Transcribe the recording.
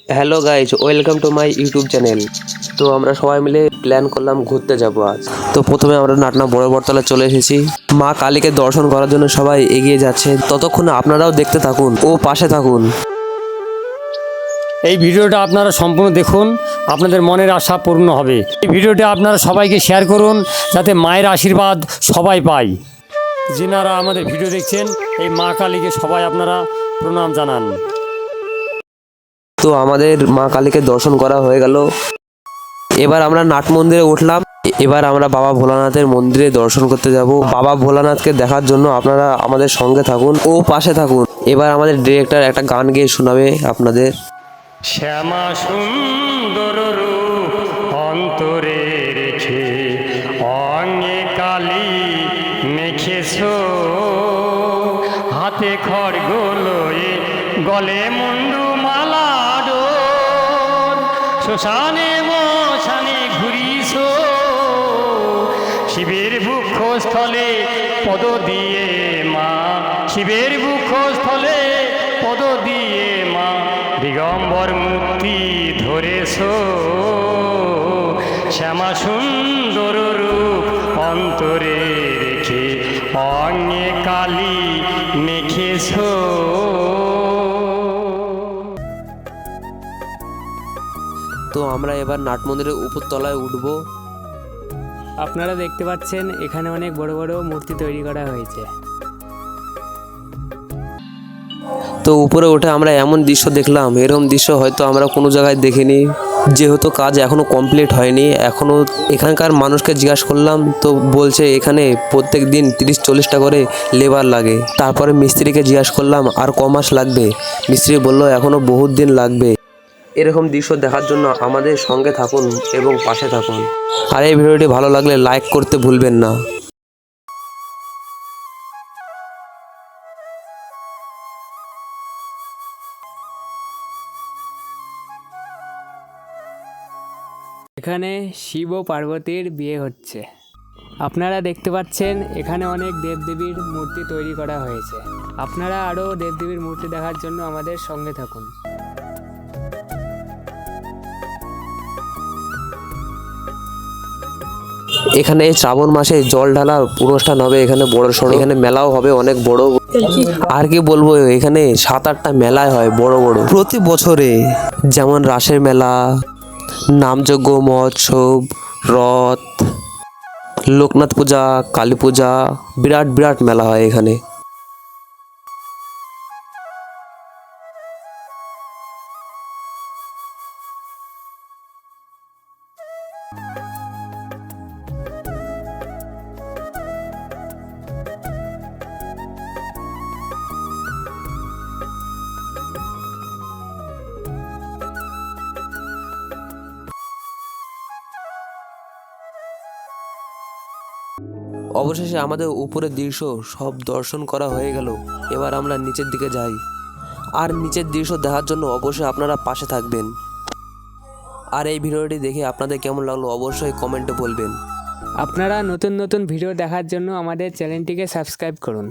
Hello guys, welcome to my YouTube channel. তো আমরা সবাই মিলে প্ল্যান করলাম ঘুরতে যাব আজ। তো প্রথমে আমরা নাটনা বড় বটতলায় চলে এসেছি। মা কালীকে দর্শন করার জন্য সবাই এগিয়ে যাচ্ছে, ততক্ষণ আপনারাও দেখতে থাকুন ও পাশে থাকুন। এই ভিডিওটা আপনারা সম্পূর্ণ দেখুন, আপনাদের মনের আশা পূর্ণ হবে। এই ভিডিওটা আপনারা সবাইকে শেয়ার করুন, যাতে মায়ের আশীর্বাদ সবাই পায়। যিনারা আমাদের ভিডিও দেখছেন, এই মা কালীকে সবাই আপনারা প্রণাম জানান। তো আমাদের মা কালীকে দর্শন করা হয়ে গেল। এবার আমরা নাট মন্দিরে উঠলাম। এবার আমরা বাবা ভোলানাথের মন্দিরে দর্শন করতে যাব। বাবা ভোলানাথকে দেখার জন্য আপনারা আমাদের সঙ্গে থাকুন ও পাশে থাকুন। এবার আমাদের ডিরেক্টর একটা গান গেয়ে শোনাবে আপনাদের। শ্যামা সুন্দর রূপ অন্তরে রেখে অঙ্গে কালী মেখেছ, হাতে খড়গ লয়ে গলে মুন্ডু মালা ডোর, শ্মশানে মশানে ঘুরিছ, শিবের বুক্ষস্থলে পদ দিয়ে মা, শিবের বুক্ষস্থলে পদ দিয়ে মা, দিগম্বর মূর্তি ধরেছ, শ্যামা সুন্দর রূপ অন্তরে রেখে অঙ্গে কালী মেখেছ। তো আমরা এবার নাট মন্দিরের উপরতলায় উঠবো। আপনারা দেখতে পাচ্ছেন এখানে অনেক বড় বড় মূর্তি তৈরি করা হয়েছে। তো উপরে উঠে আমরা এমন দৃশ্য দেখলাম, এরকম দৃশ্য হয়তো আমরা কোনো জায়গায় দেখিনি। যেহেতু কাজ এখনো কমপ্লিট হয়নি, এখনো এখানকার মানুষকে জিজ্ঞাসা করলাম, তো বলছে এখানে প্রত্যেক দিন 30-40টা করে লেবার লাগে। তারপরে মিস্ত্রিকে জিজ্ঞাসা করলাম আর ক মাস লাগবে, মিস্ত্রি বলল এখনো বহুত দিন লাগবে। এরকম দৃশ্য দেখার জন্য আমাদের সঙ্গে থাকুন এবং পাশে থাকুন। আর এই ভিডিওটি ভালো লাগলে লাইক করতে ভুলবেন না। এখানে শিব ও পার্বতীর বিয়ে হচ্ছে। আপনারা দেখতে পাচ্ছেন এখানে অনেক দেবদেবীর মূর্তি তৈরি করা হয়েছে। আপনারা আরও দেবদেবীর মূর্তি দেখার জন্য আমাদের সঙ্গে থাকুন। এখানে শ্রাবণ মাসে জল ঢালার অনুষ্ঠান হবে, এখানে বড় সড়ো, এখানে মেলাও হবে অনেক বড়। আর কি বলবো, এখানে 7-8টা মেলায় হয় বড় বড় প্রতি বছরে, যেমন রাসের মেলা, নামযজ্ঞ মহোৎসব, রথ, লোকনাথ পূজা, কালী পূজা, বিরাট বিরাট মেলা হয় এখানে। অবশেষে আমাদের উপরের দৃশ্য সব দর্শন করা হয়ে গেল। এবার আমরা নিচের দিকে যাই। আর নিচের দৃশ্য দেখার জন্য অবশ্যই আপনারা পাশে থাকবেন। আর এই ভিডিওটি দেখে আপনাদের কেমন লাগলো অবশ্যই কমেন্টে বলবেন। আপনারা নতুন নতুন ভিডিও দেখার জন্য আমাদের চ্যানেলটিকে সাবস্ক্রাইব করুন।